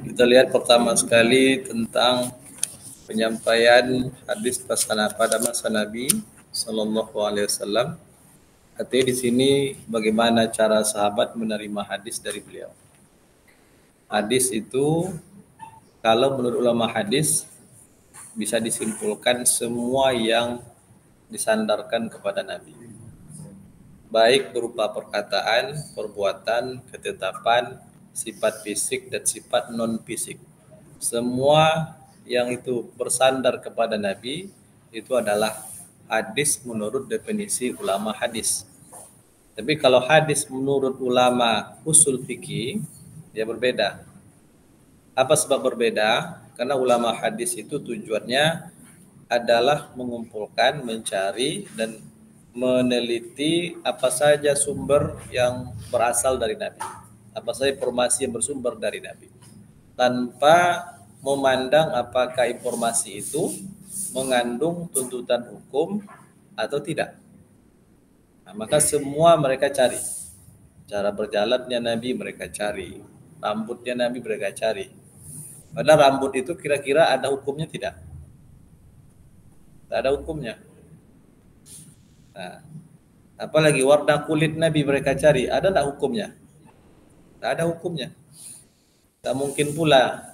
Kita lihat pertama sekali tentang penyampaian hadis pada masa Nabi Sallallahu Alaihi Wasallam. Artinya di sini bagaimana cara sahabat menerima hadis dari beliau. Hadis itu kalau menurut ulama hadis bisa disimpulkan semua yang disandarkan kepada Nabi. Baik berupa perkataan, perbuatan, ketetapan, sifat fisik dan sifat non fisik. Semua yang itu bersandar kepada Nabi itu adalah hadis menurut definisi ulama hadis. Tapi kalau hadis menurut ulama usul fikih dia berbeda. Apa sebab berbeda? Karena ulama hadis itu tujuannya adalah mengumpulkan, mencari dan meneliti apa saja sumber yang berasal dari Nabi, apa saja informasi yang bersumber dari Nabi, tanpa memandang apakah informasi itu mengandung tuntutan hukum atau tidak. Nah, maka semua mereka cari. Cara berjalannya Nabi mereka cari, rambutnya Nabi mereka cari. Padahal rambut itu kira-kira ada hukumnya tidak? Tidak ada hukumnya. Nah, apalagi warna kulit Nabi mereka cari, ada tak hukumnya? Tak ada hukumnya. Tak mungkin pula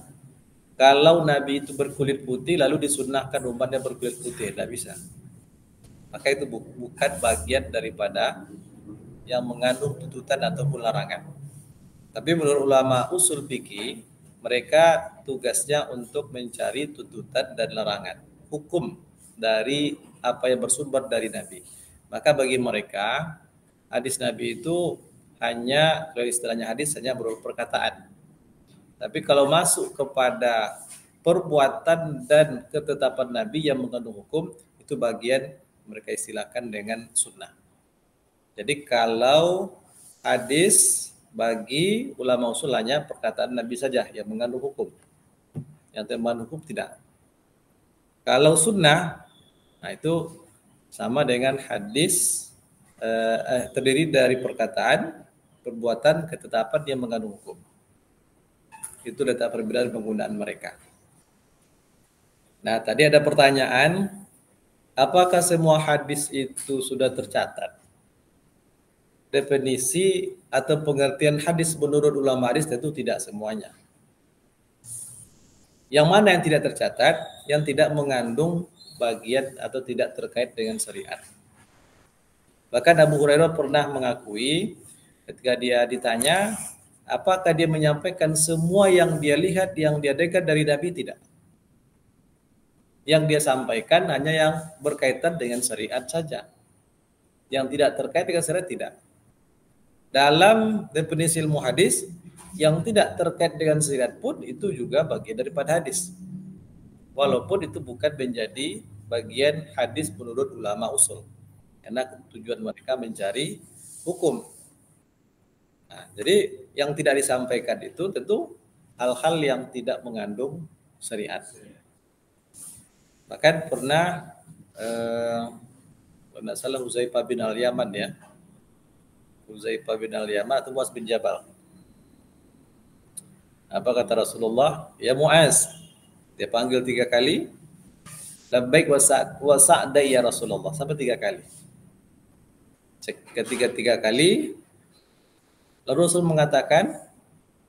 kalau Nabi itu berkulit putih lalu disunnahkan umatnya berkulit putih, tidak bisa. Maka itu bukan bagian daripada yang mengandung tuntutan ataupun larangan. Tapi menurut ulama usul fikih, mereka tugasnya untuk mencari tuntutan dan larangan, hukum dari apa yang bersumber dari Nabi. Maka bagi mereka hadis Nabi itu hanya, kalau istilahnya hadis hanya berupa perkataan. Tapi kalau masuk kepada perbuatan dan ketetapan Nabi yang mengandung hukum, itu bagian mereka istilahkan dengan sunnah. Jadi kalau hadis bagi ulama usul hanya perkataan Nabi saja yang mengandung hukum, yang tidak mengandung hukum tidak. Kalau sunnah, nah itu sama dengan hadis terdiri dari perkataan, perbuatan, ketetapan yang mengandung hukum. Itu letak perbedaan penggunaan mereka. Nah, tadi ada pertanyaan, apakah semua hadis itu sudah tercatat? Definisi atau pengertian hadis menurut ulama hadis tentu tidak semuanya. Yang mana yang tidak tercatat? Yang tidak mengandung bagian atau tidak terkait dengan syariat. Bahkan Abu Hurairah pernah mengakui ketika dia ditanya, apakah dia menyampaikan semua yang dia lihat, yang dia dengar dari Nabi? Tidak. Yang dia sampaikan hanya yang berkaitan dengan syariat saja. Yang tidak terkait dengan syariat tidak. Dalam definisi ilmu hadis, yang tidak terkait dengan syariat pun itu juga bagian daripada hadis. Walaupun itu bukan menjadi bagian hadis menurut ulama usul. Karena tujuan mereka mencari hukum. Nah, jadi yang tidak disampaikan itu tentu hal-hal yang tidak mengandung syariat. Bahkan pernah kalau tidak salah Huzaifah bin Al-Yaman ya. Huzaifah bin Al-Yaman atau Muaz bin Jabal. Apa kata Rasulullah? Ya Muaz. Dia panggil 3 kali. Labbaik wa sa'dai ya Rasulullah. Sampai 3 kali. Ketiga kali. Lalu Rasul mengatakan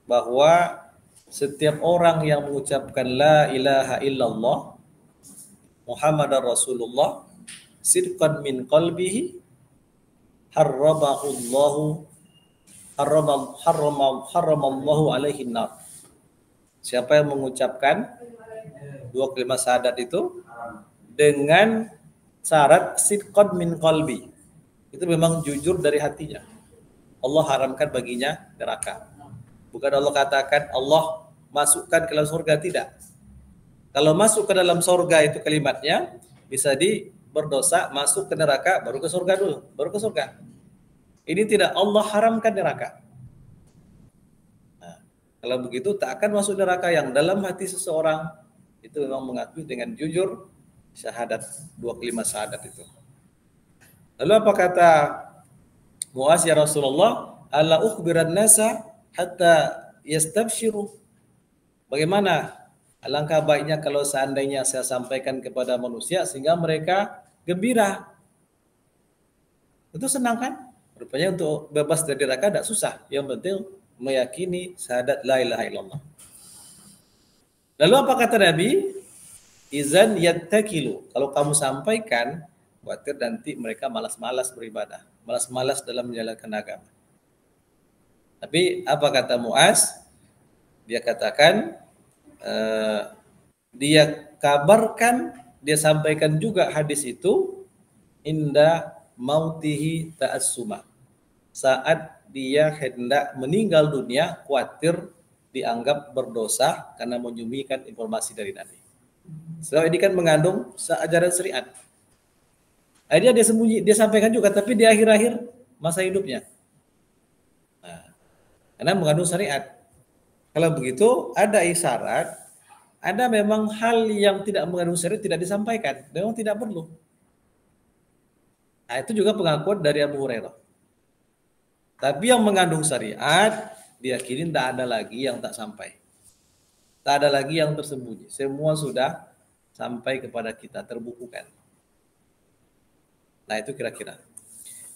bahwa setiap orang yang mengucapkan la ilaha illallah Muhammadar Rasulullah sidqan min qalbihi haramallahu alaihi nar. Siapa yang mengucapkan 2 kalimat syahadat itu dengan syarat sidqan min qalbi, itu memang jujur dari hatinya, Allah haramkan baginya neraka. Bukan Allah katakan Allah masukkan ke dalam surga, tidak. Kalau masuk ke dalam surga itu kalimatnya bisa berdosa, masuk ke neraka, baru ke surga dulu, baru ke surga. Ini tidak, Allah haramkan neraka. Nah, kalau begitu tak akan masuk neraka. Yang dalam hati seseorang itu memang mengakui dengan jujur syahadat, 2 kalimat syahadat itu. Lalu apa kata Muaz, ya Rasulullah, ala ukhbiran nasa hatta yastabshiru. Bagaimana? Alangkah baiknya kalau seandainya saya sampaikan kepada manusia sehingga mereka gembira. Itu senang kan? Rupanya untuk bebas dari neraka tidak susah. Yang penting meyakini syahadat la ilaha illallah. Lalu apa kata Nabi? Izan yattakilu. Kalau kamu sampaikan, khawatir nanti mereka malas-malas beribadah, malas-malas dalam menjalankan agama. Tapi apa kata Muaz? Dia katakan, dia kabarkan, dia sampaikan juga hadis itu inda mautihi ta'assuma. Saat dia hendak meninggal dunia, khawatir dianggap berdosa karena menyembunyikan informasi dari Nabi. Sebab ini kan mengandung ajaran syariat. Akhirnya dia sampaikan juga, tapi di akhir-akhir masa hidupnya. Nah, karena mengandung syariat. Kalau begitu ada isyarat, ada memang hal yang tidak mengandung syariat tidak disampaikan, memang tidak perlu. Nah, itu juga pengakuan dari Abu Hurairah. Tapi yang mengandung syariat, diyakini tidak ada lagi yang tak sampai. Tak ada lagi yang tersembunyi. Semua sudah sampai kepada kita, terbukukan. Nah, itu kira-kira.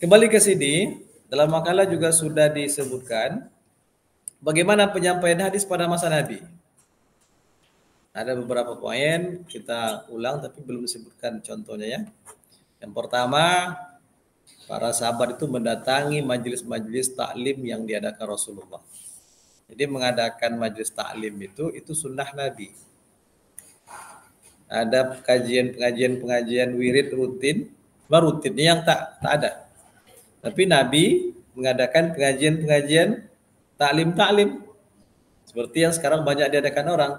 Kembali ke sini, dalam makalah juga sudah disebutkan bagaimana penyampaian hadis pada masa Nabi. Ada beberapa poin, kita ulang tapi belum disebutkan contohnya ya. Yang pertama, para sahabat itu mendatangi majelis-majelis taklim yang diadakan Rasulullah. Jadi mengadakan majelis taklim itu sunnah Nabi. Ada pengajian wirid rutin, rutinnya yang tak ada. Tapi Nabi mengadakan pengajian taklim seperti yang sekarang banyak diadakan orang.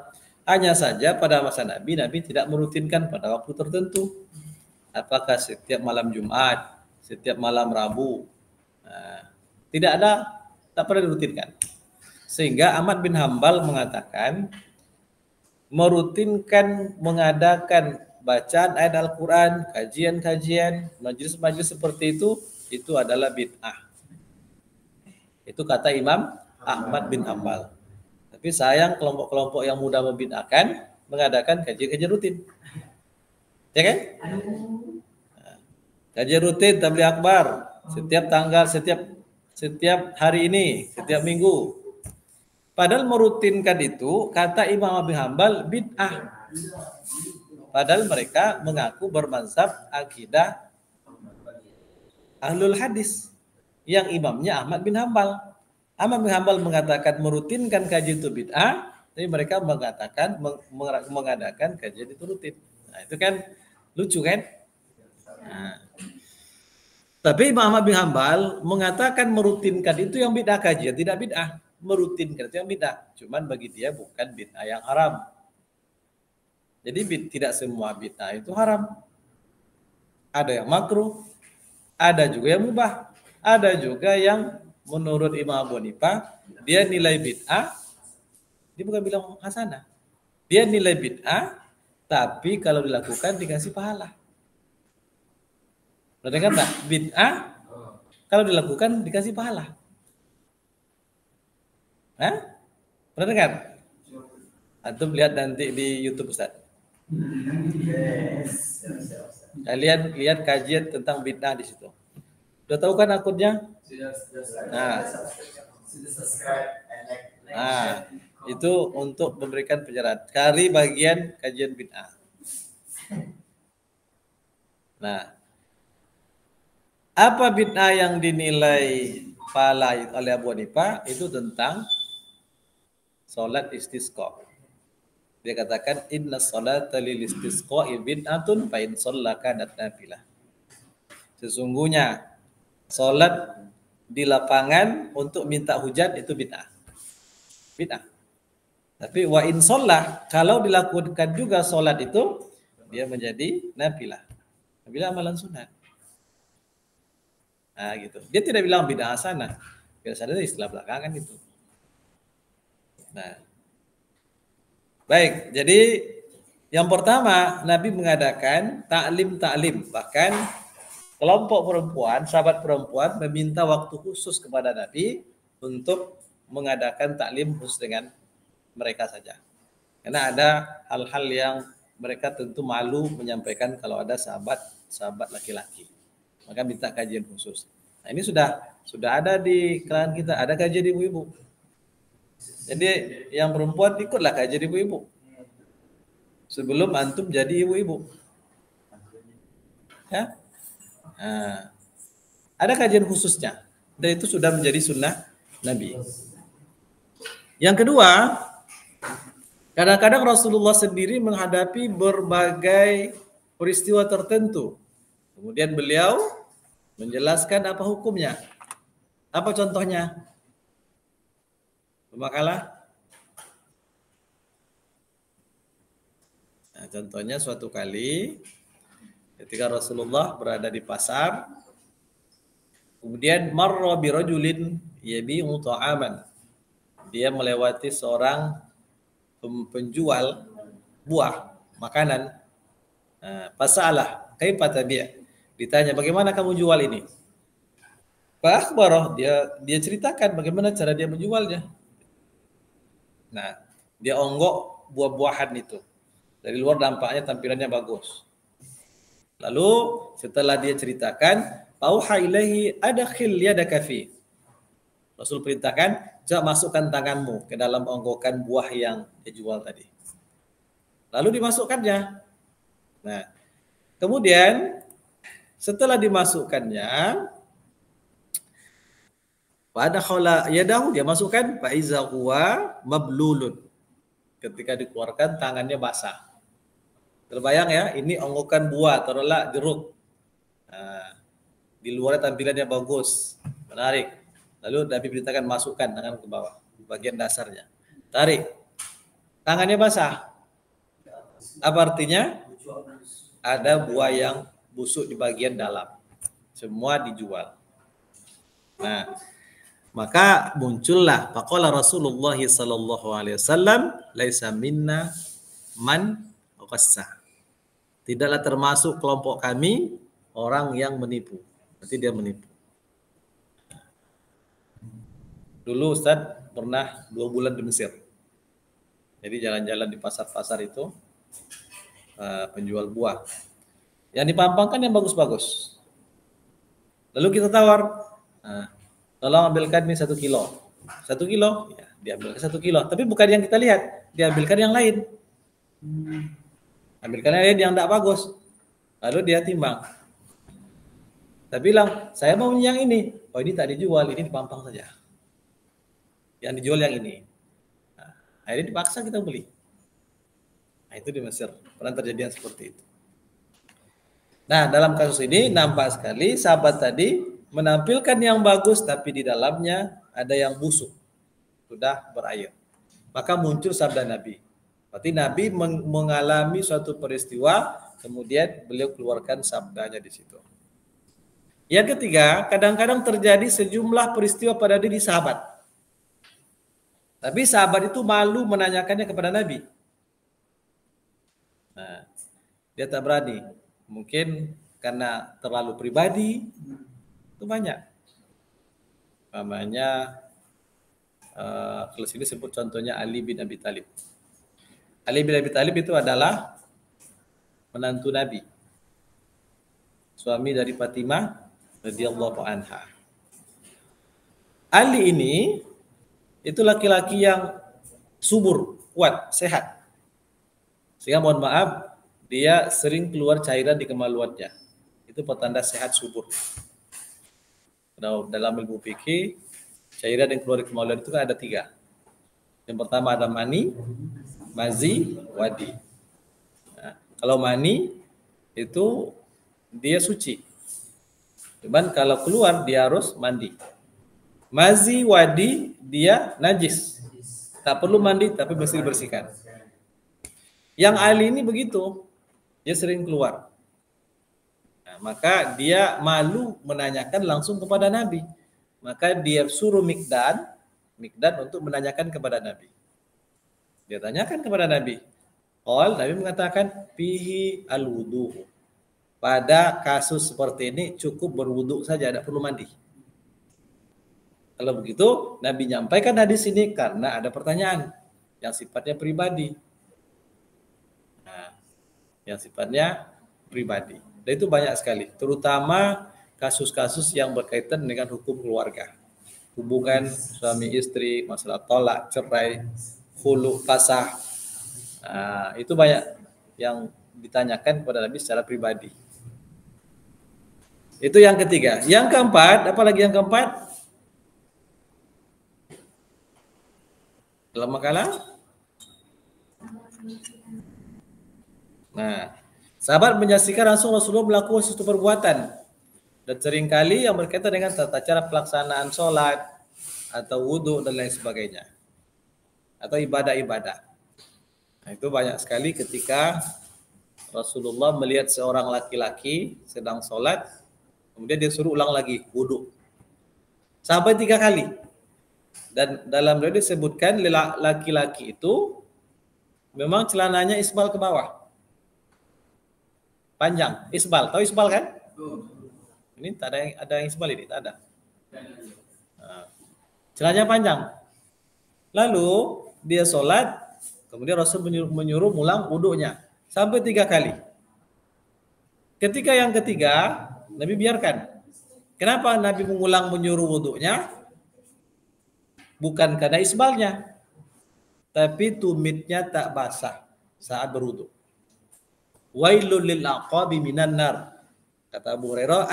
Hanya saja pada masa Nabi tidak merutinkan pada waktu tertentu. Apakah setiap malam Jumat, setiap malam Rabu. Nah, tidak ada, tak pernah dirutinkan. Sehingga Ahmad bin Hambal mengatakan merutinkan mengadakan bacaan ayat Al-Quran, kajian-kajian, majelis-majelis seperti itu adalah bid'ah. Itu kata Imam Ahmad bin Hambal. Tapi sayang kelompok-kelompok yang mudah membid'ahkan mengadakan kajian-kajian rutin. Ya kan? Kajian rutin tabligh akbar setiap tanggal, setiap hari ini, setiap minggu. Padahal merutinkan itu kata Imam Abi Hambal bid'ah. Padahal mereka mengaku bermazhab akidah ahlul hadis yang imamnya Ahmad bin Hambal. Ahmad bin Hambal mengatakan merutinkan kajian itu bid'ah, tapi mereka mengatakan mengadakan kajian itu rutin. Nah, itu kan lucu kan? Nah, tapi Imam Ahmad bin Hambal mengatakan merutinkan itu yang bid'ah, kajian tidak bid'ah. Merutinkan itu yang bid'ah. Cuman bagi dia bukan bid'ah yang haram. Jadi tidak semua bid'ah itu haram. Ada yang makruh, ada juga yang mubah, ada juga yang menurut Imam Abu Hanifah dia nilai bid'ah, dia bukan bilang hasanah. Dia nilai bid'ah, tapi kalau dilakukan dikasih pahala. Pernah dengar tak? Bid'ah kalau dilakukan dikasih pahala. Hah? Pernah dengar? Antum lihat nanti di YouTube Ustaz. Kalian lihat kajian tentang bid'ah di situ. Sudah tahu kan akunnya? Nah, itu untuk memberikan pencerahan. Cari bagian kajian bid'ah. Nah, apa bid'ah yang dinilai pahala oleh Abu Hanifah? Itu tentang salat istisqa. Dia katakan inna salata lil istisqa bid'atun fa in shallaka nafilah. Sesungguhnya salat di lapangan untuk minta hujan itu bid'ah. Bid'ah. Tapi wa in shallah, kalau dilakukan juga salat itu dia menjadi nafilah. Nafilah amalan sunat. Nah, gitu. Dia tidak bilang bid'ah hasanah. Biasanya istilah belakangan itu. Nah, baik, jadi yang pertama Nabi mengadakan taklim. Bahkan kelompok perempuan, sahabat perempuan meminta waktu khusus kepada Nabi untuk mengadakan taklim khusus dengan mereka saja. Karena ada hal-hal yang mereka tentu malu menyampaikan kalau ada sahabat laki-laki. Maka minta kajian khusus. Nah, ini sudah ada di kalangan kita, ada kajian ibu-ibu. Jadi yang perempuan ikutlah kajian ibu-ibu. Sebelum antum jadi ibu-ibu. Ya? Nah, ada kajian khususnya. Dan itu sudah menjadi sunnah Nabi. Yang kedua, kadang-kadang Rasulullah sendiri menghadapi berbagai peristiwa tertentu. Kemudian beliau menjelaskan apa hukumnya. Apa contohnya? Makalah. Nah, contohnya suatu kali ketika Rasulullah berada di pasar, kemudian marra birajulin yabi'u ta'aman. Dia melewati seorang penjual buah, makanan. Fasalah, kaifa tabi'? Ditanya, bagaimana kamu jual ini? Pak Akhbarah, dia ceritakan bagaimana cara dia menjualnya. Nah, dia onggok buah-buahan itu. Dari luar nampaknya tampilannya bagus. Lalu setelah dia ceritakan, auha ilaihi adkhil yadaka fi. Rasul perintahkan, coba masukkan tanganmu ke dalam onggokan buah yang dijual tadi. Lalu dimasukkannya. Nah, kemudian setelah dimasukkannya, pada khala yadahu, dia masukkan faiza huwa mablulun. Ketika dikeluarkan tangannya basah. Terbayang ya, ini onggokan buah, taruhlah jeruk. Nah, di luar tampilannya bagus, menarik. Lalu Nabi beritakan masukkan tangan ke bawah, bagian dasarnya. Tarik. Tangannya basah. Apa artinya? Ada buah yang busuk di bagian dalam. Semua dijual. Nah, maka muncullah faqala Rasulullah sallallahu alaihi wasallam, laisa minna man qassa. Tidaklah termasuk kelompok kami orang yang menipu. Berarti dia menipu. Dulu Ustadz pernah 2 bulan di Mesir. Jadi jalan-jalan di pasar-pasar itu penjual buah. Yang dipampangkan yang bagus-bagus. Lalu kita tawar, tolong ambilkan ini 1 kilo. 1 kilo, ya, diambilkan 1 kilo. Tapi bukan yang kita lihat, diambilkan yang lain. Ambilkan yang lain yang tidak bagus. Lalu dia timbang. Saya bilang, saya mau yang ini. Oh, ini tak dijual, ini dipampang saja. Yang dijual yang ini. Nah, akhirnya dipaksa kita beli. Nah, itu di Mesir. Pernah terjadi yang seperti itu. Nah, dalam kasus ini nampak sekali sahabat tadi menampilkan yang bagus, tapi di dalamnya ada yang busuk. Sudah berair. Maka muncul sabda Nabi. Berarti Nabi mengalami suatu peristiwa, kemudian beliau keluarkan sabdanya di situ. Yang ketiga, kadang-kadang terjadi sejumlah peristiwa pada diri sahabat. Tapi sahabat itu malu menanyakannya kepada Nabi. Nah, dia tak berani. Mungkin karena terlalu pribadi, itu banyak. Namanya, kalau sini sebut contohnya Ali bin Abi Thalib. Ali bin Abi Thalib itu adalah menantu Nabi. Suami dari Fatimah radhiyallahu anha. Ali ini itu laki-laki yang subur, kuat, sehat. Sehingga mohon maaf, dia sering keluar cairan di kemaluannya. Itu petanda sehat subur. Dalam ilmu fikih, cairan yang keluar di kemaluan itu kan ada 3. Yang pertama ada mani, mazi, wadi. Nah, kalau mani itu dia suci. Cuman kalau keluar dia harus mandi. Mazi, wadi, dia najis. Tak perlu mandi, tapi mesti dibersihkan. Yang Ali ini begitu. Dia sering keluar. Nah, maka dia malu menanyakan langsung kepada Nabi. Maka dia suruh Mikdad untuk menanyakan kepada Nabi. Dia tanyakan kepada Nabi. Nabi mengatakan, fihi al-wudu. Pada kasus seperti ini cukup berwudu saja, tidak perlu mandi. Kalau begitu, Nabi nyampaikan hadis ini karena ada pertanyaan yang sifatnya pribadi. Nah, yang sifatnya pribadi. Dan itu banyak sekali, terutama kasus-kasus yang berkaitan dengan hukum keluarga. Hubungan suami istri, masalah tolak, cerai, khulu, fasah. Nah, itu banyak yang ditanyakan kepada Nabi secara pribadi. Itu yang ketiga. Yang keempat, apalagi yang keempat? Dalam makalah. Nah, sahabat menyaksikan langsung Rasulullah melakukan sesuatu perbuatan. Dan seringkali yang berkaitan dengan tata cara pelaksanaan sholat, atau wudhu, dan lain sebagainya. Atau ibadah-ibadah. Nah, itu banyak sekali ketika Rasulullah melihat seorang laki-laki sedang sholat, kemudian dia suruh ulang lagi wudhu. Sampai 3 kali. Dan dalam riwayat disebutkan laki-laki itu memang celananya isbal ke bawah. Panjang, isbal. Tahu isbal kan? Ini tak ada yang isbal ini, tak ada. Nah, celananya panjang. Lalu dia sholat, kemudian Rasul menyuruh ulang wudhunya sampai 3 kali. Ketika yang ketiga, Nabi biarkan. Kenapa Nabi mengulang menyuruh wudhunya? Bukan karena isbalnya, tapi tumitnya tak basah saat berwudhu. Wailul lil aqabi minan nar. Kata Abu Hurairah,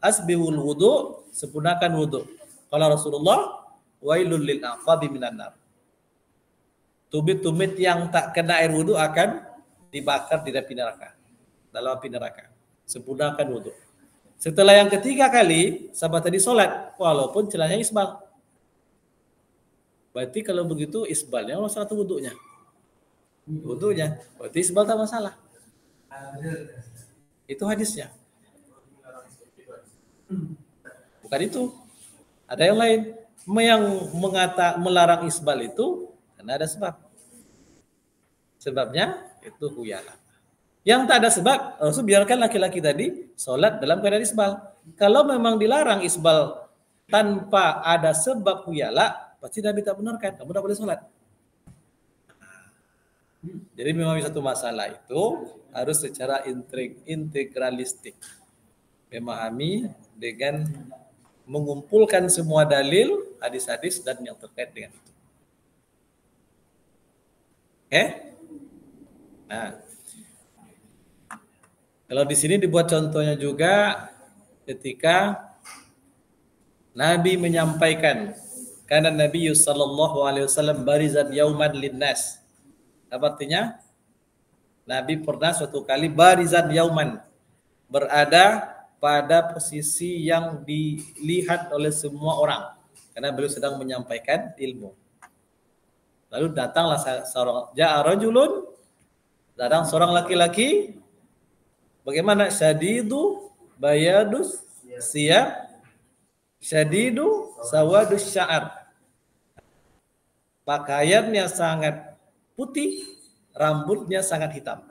asbihul wudu, sempurnakan wudu. Kalau Rasulullah, wailul lil aqabi minan nar. Tumit-tumit yang tak kena air wudu akan dibakar di api neraka. Dalam api neraka. Sempurnakan wudu. Setelah yang ketiga kali, sahabat tadi sholat, walaupun celananya isbal. Berarti kalau begitu isbalnya masalah itu wudunya. Wudunya, berarti isbal tak masalah. Itu hadisnya. Bukan itu. Ada yang lain. Yang melarang isbal itu karena ada sebab. Sebabnya itu khuyala. Yang tak ada sebab, Rasul biarkan laki-laki tadi sholat dalam keadaan isbal. Kalau memang dilarang isbal tanpa ada sebab khuyala, pasti Nabi tak benarkan, kamu tak boleh sholat. Jadi memang satu masalah itu harus secara integralistik. Memahami dengan mengumpulkan semua dalil, hadis-hadis, dan yang terkait dengan itu. Oke? Nah, kalau di sini dibuat contohnya juga ketika Nabi menyampaikan, karena Nabi sallallahu alaihi wasallam barizan yauman linnas. Apa artinya? Nabi pernah suatu kali barizan yauman, berada pada posisi yang dilihat oleh semua orang karena beliau sedang menyampaikan ilmu. Lalu datanglah datang seorang laki-laki, bagaimana? Syadidu bayadus siyab, syadidu sawadus sya'ar. Pakaiannya sangat putih, rambutnya sangat hitam.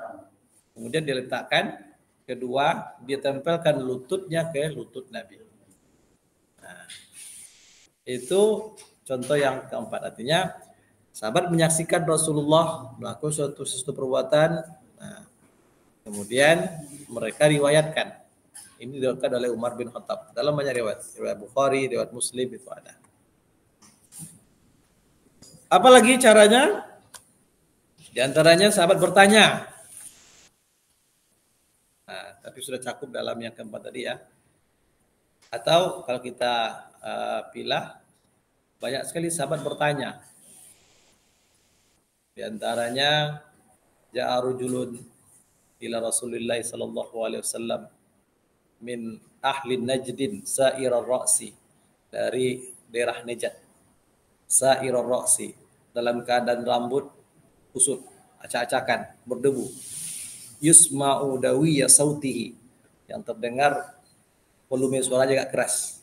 Kemudian diletakkan, kedua dia tempelkan lututnya ke lutut Nabi. Nah, itu contoh yang keempat. Artinya sahabat menyaksikan Rasulullah melakukan suatu perbuatan. Nah, kemudian mereka riwayatkan. Ini diriwayatkan oleh Umar bin Khattab. Dalam banyak riwayat Bukhari, riwayat Muslim itu ada. Apalagi caranya? Di antaranya sahabat bertanya. Nah, tapi sudah cakup dalam yang keempat tadi ya. Atau kalau kita pilah, banyak sekali sahabat bertanya. Di antaranya ja'a rajulun ila Rasulillah sallallahu alaihi wasallam min ahli Najdin sa'irar ra'si, dari daerah Najd. Sa'irar ra'si, dalam keadaan rambut kusut, acak-acakan, berdebu. Yusma'u dawiyya sautihi, yang terdengar volume suaranya agak keras.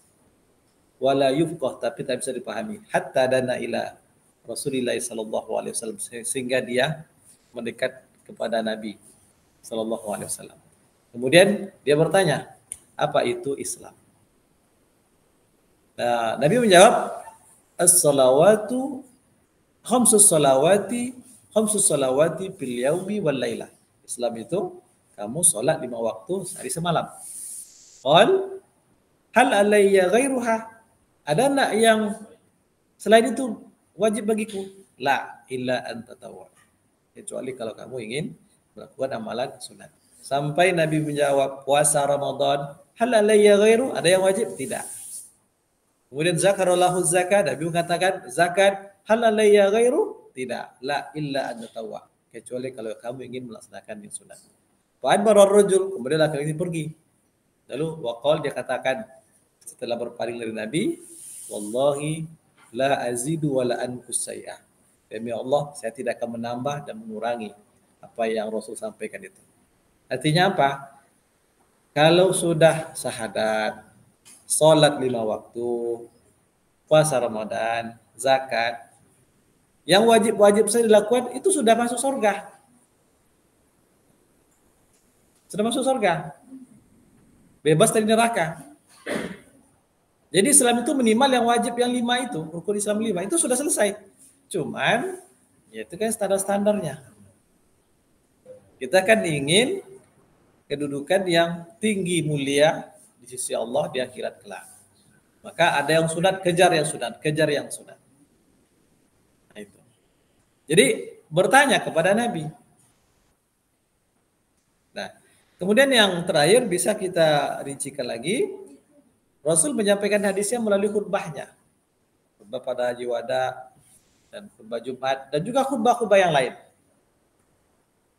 Wala yufqah, tapi tak bisa dipahami. Hatta dana ila Rasulillah sallallahu alaihi wasallam, sehingga dia mendekat kepada Nabi sallallahu alaihi wasallam. Kemudian dia bertanya, apa itu Islam? Nah, Nabi menjawab, as-salawatu khamsus salawati khamsus salawati fil yaumi wal lailah. Islam itu kamu sholat 5 waktu sehari semalam. Qal hal alayya ghairuha? Ada enggak yang selain itu wajib bagiku? La illa an tatawwa. Kecuali kalau kamu ingin melakukan amalan sunat. Sampai Nabi menjawab, puasa Ramadan, hal alayya ghairu? Ada yang wajib? Tidak. Kemudian zakarallahu zakat, Nabi mengatakan zakat, hal alayya ghairu? Tidak. La illa an tatawwa. Kecuali kalau kamu ingin melaksanakan yang sunat. Fa adbara ar-rajul, kemudian laki ini pergi. Lalu waqal, dia katakan setelah berpaling dari Nabi, wallahi la azidu wa la anqus sayyi'ah. Demi Allah, saya tidak akan menambah dan mengurangi apa yang Rasul sampaikan itu. Artinya apa? Kalau sudah syahadat, sholat 5 waktu, puasa Ramadan, zakat, yang wajib-wajib saya dilakukan itu sudah masuk surga. Sudah masuk surga. Bebas dari neraka. Jadi Islam itu minimal yang wajib yang 5 itu, rukun Islam 5 itu sudah selesai. Cuman, ya itu kan standar-standarnya. Kita kan ingin kedudukan yang tinggi mulia di sisi Allah di akhirat kelak. Maka ada yang sunat, kejar yang sunat, kejar yang sunat. Nah itu. Jadi bertanya kepada Nabi. Nah, kemudian yang terakhir bisa kita rincikan lagi. Rasul menyampaikan hadisnya melalui khutbahnya. Khutbah pada Haji Wada dan khutbah Jumat dan juga khutbah-khutbah yang lain.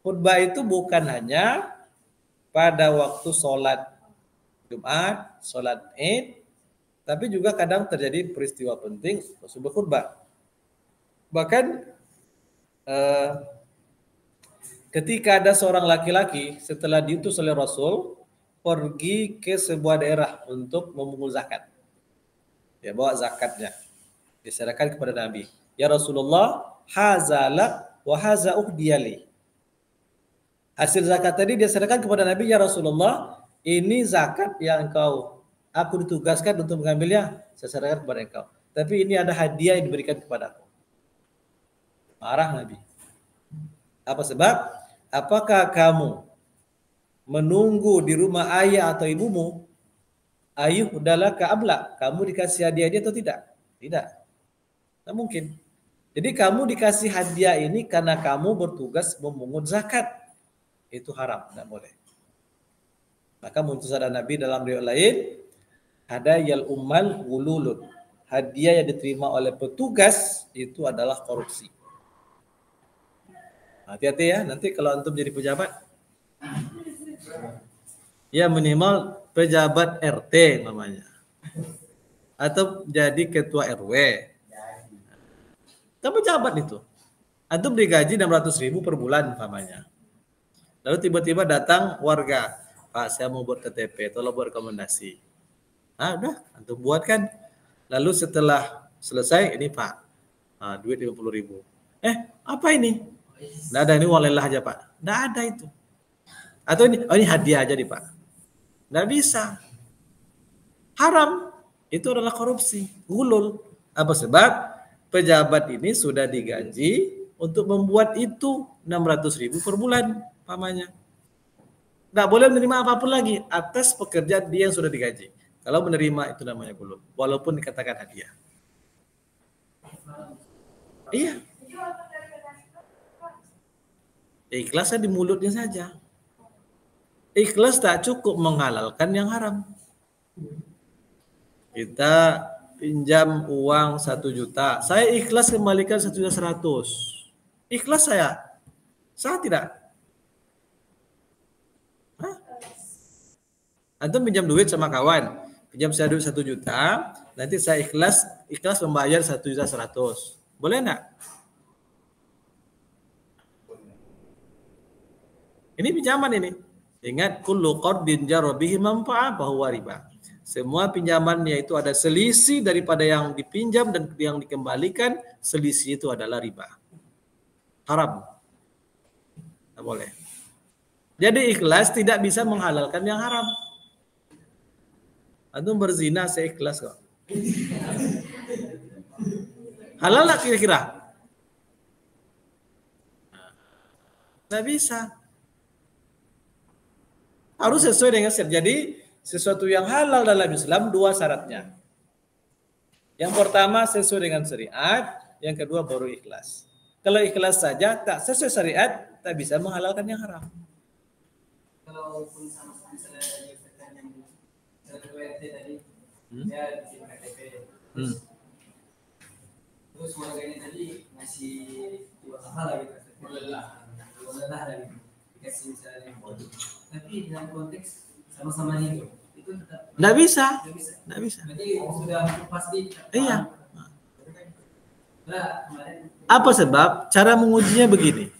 Khutbah itu bukan hanya pada waktu sholat Jumat, sholat Id, tapi juga kadang terjadi peristiwa penting Rasul berkhutbah. Bahkan ketika ada seorang laki-laki setelah diutus oleh Rasul pergi ke sebuah daerah untuk memungut zakat. Dia bawa zakatnya. Diserahkan kepada Nabi. Ya Rasulullah, hazala wa haza uhdiyali. Hasil zakat tadi dia serahkan kepada Nabi, ya Rasulullah, ini zakat yang aku ditugaskan untuk mengambilnya, saya serahkan kepada engkau. Tapi ini ada hadiah yang diberikan kepadaku. Marah Nabi. Apa sebab? Apakah kamu menunggu di rumah ayah atau ibumu, ayuh udahlah ka'abla, kamu dikasih hadiah dia atau tidak? Tidak. Tidak mungkin. Jadi kamu dikasih hadiah ini karena kamu bertugas memungut zakat. Itu haram, tidak boleh. Maka muncul ada Nabi dalam riwayat lain, ada yal ummal gululun. Hadiah yang diterima oleh petugas itu adalah korupsi. Hati-hati ya, nanti kalau antum jadi pejabat, ya minimal pejabat RT namanya. Atau jadi ketua RW. Kan pejabat itu. Antum digaji 600.000 per bulan namanya. Lalu tiba-tiba datang warga, Pak saya mau buat KTP, tolong buat rekomendasi. Ah udah, antum buat kan. Lalu setelah selesai, ini Pak, duit 50.000. Apa ini? Nggak ada, ini walillah aja Pak. Nggak ada itu. Atau ini hadiah aja nih Pak. Nggak bisa. Haram. Itu adalah korupsi. Gulul. Apa sebab? Pejabat ini sudah digaji untuk membuat itu 600.000 per bulan. Pamannya. Nggak boleh menerima apapun lagi atas pekerjaan dia yang sudah digaji. Kalau menerima itu namanya gulul. Walaupun dikatakan hadiah. Iya. Ikhlasnya di mulutnya saja. Ikhlas tak cukup menghalalkan yang haram. Kita pinjam uang 1 juta. Saya ikhlas kembalikan 1.100.000. Ikhlas saya. Saya tidak. Antum pinjam duit sama kawan. Pinjam saya duit 1 juta. Nanti saya ikhlas membayar 1.100.000. Boleh enggak? Ini pinjaman ini. Ingat, kullu qardin jarra bihi manfa'ah bahwa riba. Semua pinjamannya itu ada selisih daripada yang dipinjam dan yang dikembalikan, selisih itu adalah riba. Haram. Tidak boleh. Jadi ikhlas tidak bisa menghalalkan yang haram. Antum berzina saya ikhlas kok. Halal lah kira-kira? Nggak bisa. Harus sesuai dengan syariat. Jadi sesuatu yang halal dalam Islam dua syaratnya. Yang pertama sesuai dengan syariat, yang kedua baru ikhlas. Kalau ikhlas saja tak sesuai syariat, tak bisa menghalalkan yang haram. Kalaupun sama misalnya yang WRT tadi, dia bikin KTP, terus warganya tadi ngasih dua hal gitu, lelah lagi dikasih misalnya, tapi dalam konteks sama-sama hidup itu tetap nggak bisa. Jadi sudah pasti. Iya. Nah, apa sebab? Cara mengujinya begini.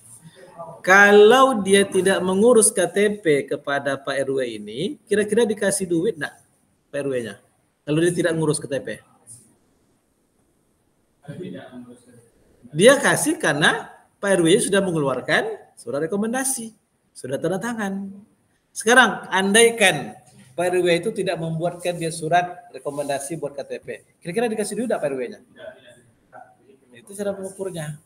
Kalau dia tidak mengurus KTP kepada Pak RW ini, kira-kira dikasih duit enggak Pak RW-nya? Kalau dia tidak ngurus KTP. Dia kasih karena Pak RW sudah mengeluarkan surat rekomendasi, sudah tanda tangan. Sekarang andaikan Pak RW itu tidak membuatkan dia surat rekomendasi buat KTP, kira-kira dikasih duit enggak Pak RW-nya? Itu cara mengukurnya.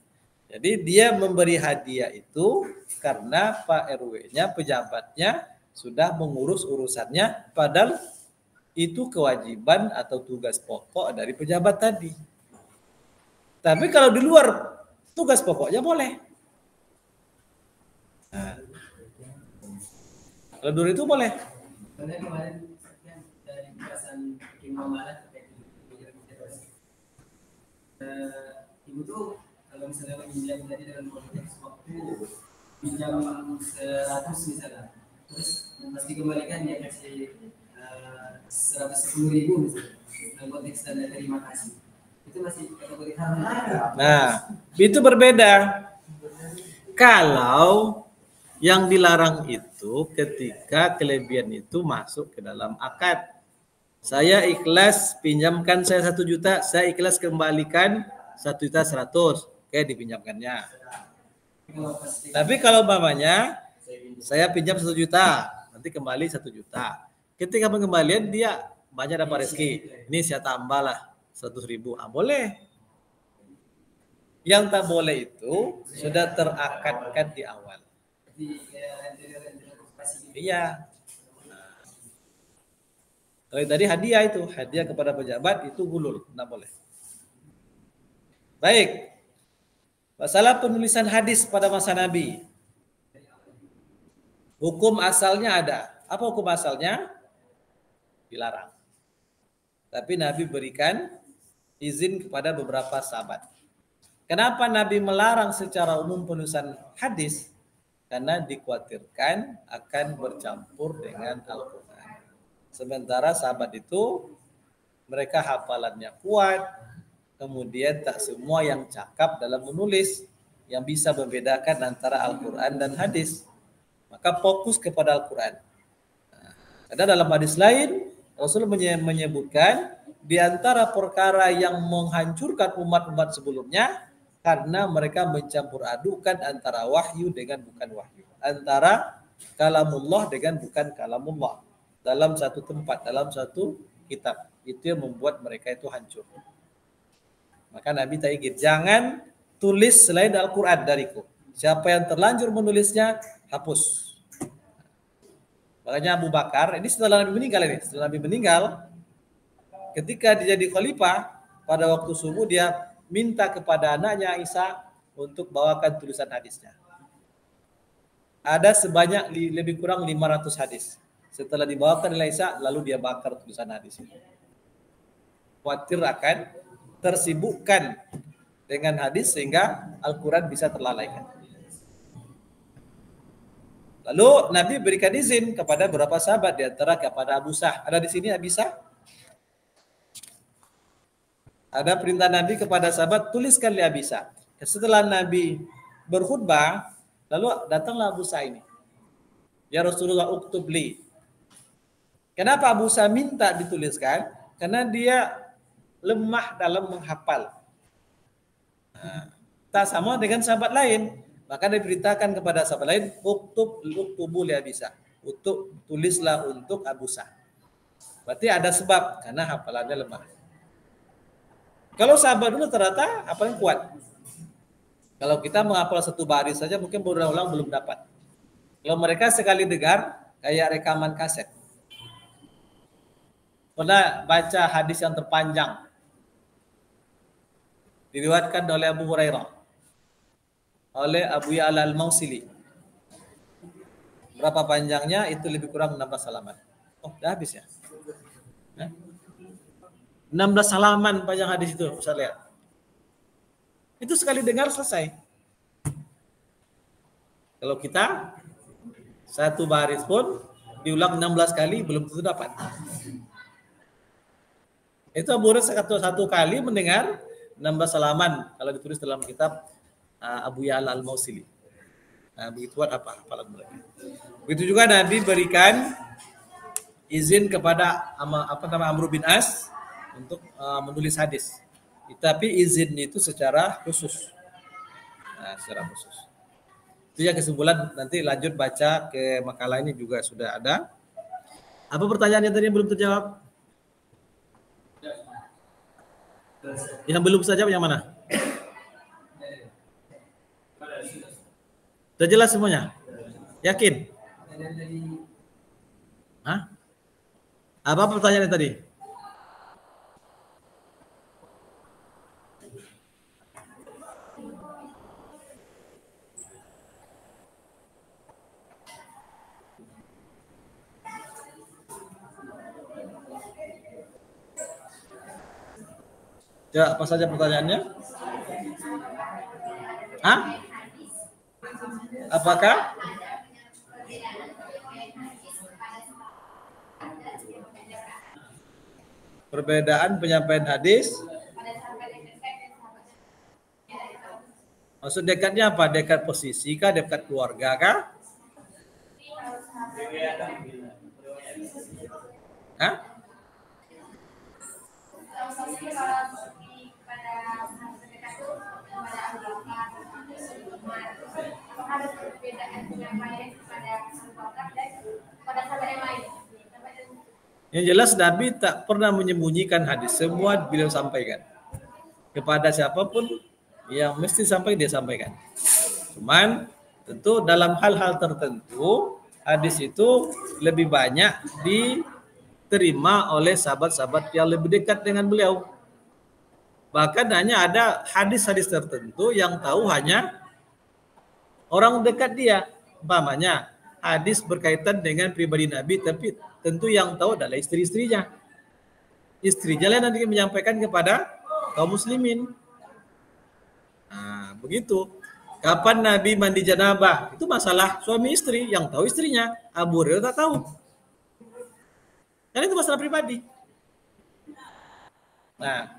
Jadi dia memberi hadiah itu karena Pak RW-nya, pejabatnya sudah mengurus urusannya, padahal itu kewajiban atau tugas pokok dari pejabat tadi. Tapi kalau di luar tugas pokoknya boleh. Nah, kalau dulu itu boleh. Karena kemarin dari pembahasan Imam Malik ibu tuh kalau misalnya pinjam tadi dalam konteks waktu pinjam 100 misalnya, terus pasti kembalikan dia kasih 110.000 misalnya dalam konteks tanda terima kasih, itu masih kategori haram. Nah, itu berbeda. Kalau yang dilarang itu ketika kelebihan itu masuk ke dalam akad. Saya ikhlas pinjamkan saya 1 juta, saya ikhlas kembalikan 1.100.000, oke dipinjamkannya. Tapi kalau umpamanya saya pinjam 1 juta, nanti kembali 1 juta. Ketika pengembalian dia banyak dapat rezeki, ini saya tambahlah 100.000, boleh. Yang tak boleh itu sudah terakadkan di awal. Iya. Kalau tadi hadiah itu, hadiah kepada pejabat itu gulul, tidak boleh. Baik. Masalah penulisan hadis pada masa Nabi. Hukum asalnya ada. Apa hukum asalnya? Dilarang. Tapi Nabi berikan izin kepada beberapa sahabat. Kenapa Nabi melarang secara umum penulisan hadis? Karena dikhawatirkan akan bercampur dengan Al-Quran. Sementara sahabat itu mereka hafalannya kuat, kemudian tak semua yang cakap dalam menulis yang bisa membedakan antara Al-Quran dan hadis. Maka fokus kepada Al-Quran. Ada dalam hadis lain Rasul menyebutkan di antara perkara yang menghancurkan umat-umat sebelumnya karena mereka mencampur adukan antara wahyu dengan bukan wahyu, antara kalamullah dengan bukan kalamullah dalam satu tempat, dalam satu kitab. Itu yang membuat mereka itu hancur. Maka Nabi taikid, jangan tulis selain Al-Quran dariku. Siapa yang terlanjur menulisnya, hapus. Makanya Abu Bakar, ini setelah Nabi meninggal ini. Setelah Nabi meninggal, ketika dia jadi khalifah, pada waktu subuh dia minta kepada anaknya Aisyah untuk bawakan tulisan hadisnya. Ada sebanyak lebih kurang 500 hadis. Setelah dibawakan oleh Aisyah, lalu dia bakar tulisan hadis itu. Khawatir akan tersibukkan dengan hadis sehingga Al-Quran bisa terlalaikan. Lalu Nabi berikan izin kepada beberapa sahabat, di antara kepada Abu Sah. Ada di sini Abi Sah? Ada perintah Nabi kepada sahabat, tuliskan li Abi Sah. Setelah Nabi berkhutbah, lalu datanglah Abu Sah ini. Ya Rasulullah, uktub li. Kenapa Abu Sah minta dituliskan? Karena dia lemah dalam menghafal. Tak sama dengan sahabat lain. Maka diberitakan kepada sahabat lain, uktubu li Abi Sah. Tulislah untuk Abu Sah. Berarti ada sebab, karena hafalannya lemah. Kalau sahabat dulu ternyata hafalan kuat. Kalau kita menghafal satu baris saja mungkin berulang-ulang belum dapat. Kalau mereka sekali dengar kayak rekaman kaset. Pernah baca hadis yang terpanjang diriwayatkan oleh Abu Hurairah oleh Abu Ya'la Al-Mausili. Berapa panjangnya? Itu lebih kurang 16 halaman. Oh, udah habis ya? 16 halaman panjang hadis itu, bisa lihat. Itu sekali dengar selesai. Kalau kita satu baris pun diulang 16 kali belum tentu dapat. Itu Abu Hurairah satu kali mendengar 16 halaman kalau ditulis dalam kitab Abu Ya'la Al-Mausili. Nah, begituan hafalan mereka. Begitu juga Nabi berikan izin kepada Amr bin As untuk menulis hadis. Tapi izin itu secara khusus. Nah, secara khusus. Itu ya kesimpulan, nanti lanjut baca ke makalah ini juga sudah ada. Apa pertanyaannya tadi yang belum terjawab? Yang belum bisa jawab yang mana? Sudah jelas semuanya? Yakin? Hah? Apa pertanyaannya tadi? Ya, apa saja pertanyaannya? Hah? Apakah? Perbedaan penyampaian hadis? Maksud dekatnya apa? Dekat posisi kah? Dekat keluarga kah? Hah? Yang jelas Nabi tak pernah menyembunyikan hadis, semua beliau sampaikan kepada siapapun yang mesti sampai dia sampaikan. Cuman tentu dalam hal-hal tertentu hadis itu lebih banyak diterima oleh sahabat-sahabat yang lebih dekat dengan beliau. Bahkan hanya ada hadis-hadis tertentu yang tahu hanya orang dekat dia. Umpamanya hadis berkaitan dengan pribadi Nabi, tapi tentu yang tahu adalah istri-istrinya. Istrinya lah nanti menyampaikan kepada kaum muslimin. Nah, begitu. Kapan Nabi mandi janabah? Itu masalah suami istri, yang tahu istrinya. Abu Hurairah tak tahu. Karena itu masalah pribadi. Nah,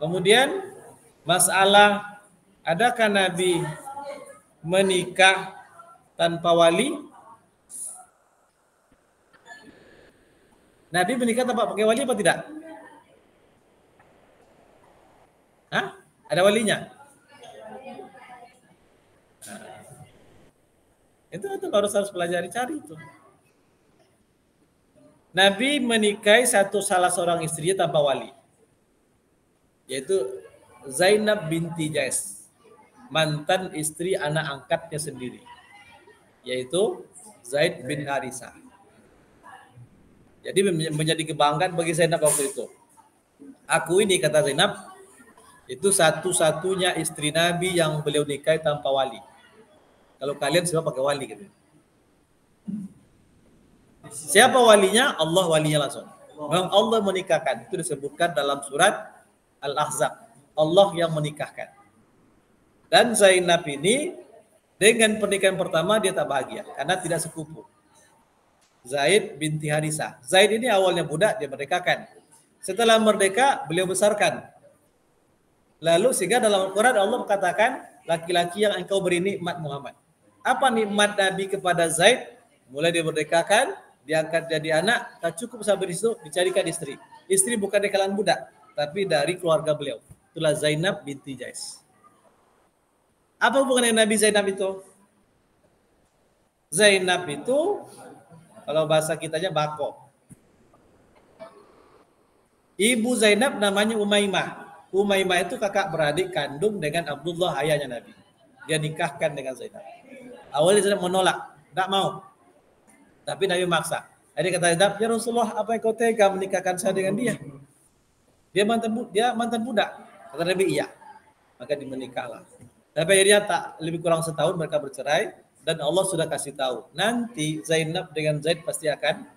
kemudian masalah adakah Nabi menikah tanpa wali? Nabi menikah tanpa pakai wali apa tidak? Hah? Ada walinya? Nah, itu harus pelajari, cari itu. Nabi menikahi salah seorang istrinya tanpa wali, yaitu Zainab binti Jais, mantan istri anak angkatnya sendiri, yaitu Zaid bin Harisah. Jadi menjadi kebanggaan bagi Zainab waktu itu. Aku ini, kata Zainab, itu satu-satunya istri Nabi yang beliau nikahi tanpa wali. Kalau kalian semua pakai wali gitu. Siapa walinya? Allah walinya langsung. Memang Allah menikahkan. Itu disebutkan dalam surat Al-Ahzab. Allah yang menikahkan. Dan Zainab ini dengan pernikahan pertama dia tak bahagia karena tidak sepupu. Zaid binti Harisah. Zaid ini awalnya budak, dia merdekakan. Setelah merdeka, beliau besarkan. Lalu sehingga dalam Al-Quran Allah mengatakan, laki-laki yang engkau beri nikmat Muhammad. Apa nikmat Nabi kepada Zaid? Mulai dia merdekakan, diangkat jadi anak, tak cukup sampai di situ, dicarikan istri. Istri bukan dari kalangan budak, tapi dari keluarga beliau. Itulah Zainab binti Jais. Apa hubungannya Nabi Zainab itu? Zainab itu kalau bahasa kitanya bako. Ibu Zainab namanya Umaymah. Umaymah itu kakak beradik kandung dengan Abdullah ayahnya Nabi. Dia nikahkan dengan Zainab. Awalnya Zainab menolak, tidak mau. Tapi Nabi maksa. Jadi kata Zainab, ya Rasulullah, apa yang kau tega menikahkan saya dengan dia? Dia mantan budak. Kata Nabi, iya. Maka menikahlah. Tapi akhirnya tak lebih kurang setahun mereka bercerai dan Allah sudah kasih tahu nanti Zainab dengan Zaid pasti akan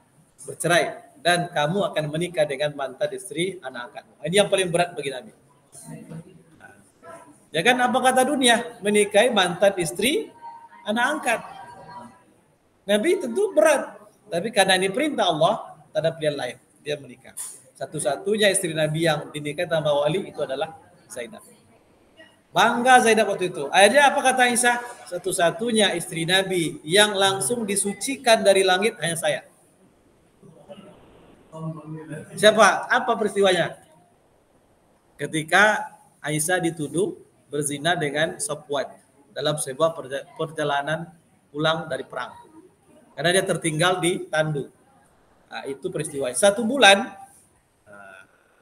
bercerai dan kamu akan menikah dengan mantan istri anak angkatmu. Ini yang paling berat bagi Nabi. Ya kan apa kata dunia? Menikahi mantan istri anak angkat. Nabi tentu berat, tapi karena ini perintah Allah, tak ada pilihan lain. Dia menikah. Satu-satunya istri Nabi yang dinikahi tanpa wali itu adalah Zainab. Bangga Zainab waktu itu. Akhirnya apa kata Aisyah? Satu-satunya istri Nabi yang langsung disucikan dari langit hanya saya. Siapa? Apa peristiwanya? Ketika Aisyah dituduh berzina dengan Safwan dalam sebuah perjalanan pulang dari perang. Karena dia tertinggal di tandu. Nah, itu peristiwa. 1 bulan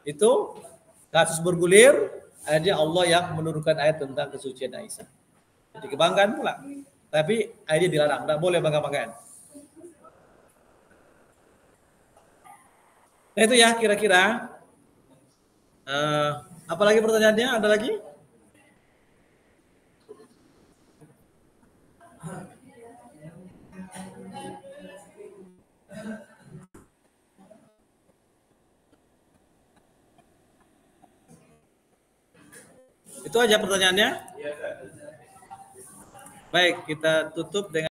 itu kasus bergulir. Akhirnya Allah yang menurunkan ayat tentang kesucian Aisyah. Jadi kebanggaan pula. Tapi akhirnya dilarang. Tidak boleh bangga-banggaan. Nah itu ya kira-kira. Apa lagi pertanyaannya? Ada lagi? Itu aja pertanyaannya. Baik, kita tutup dengan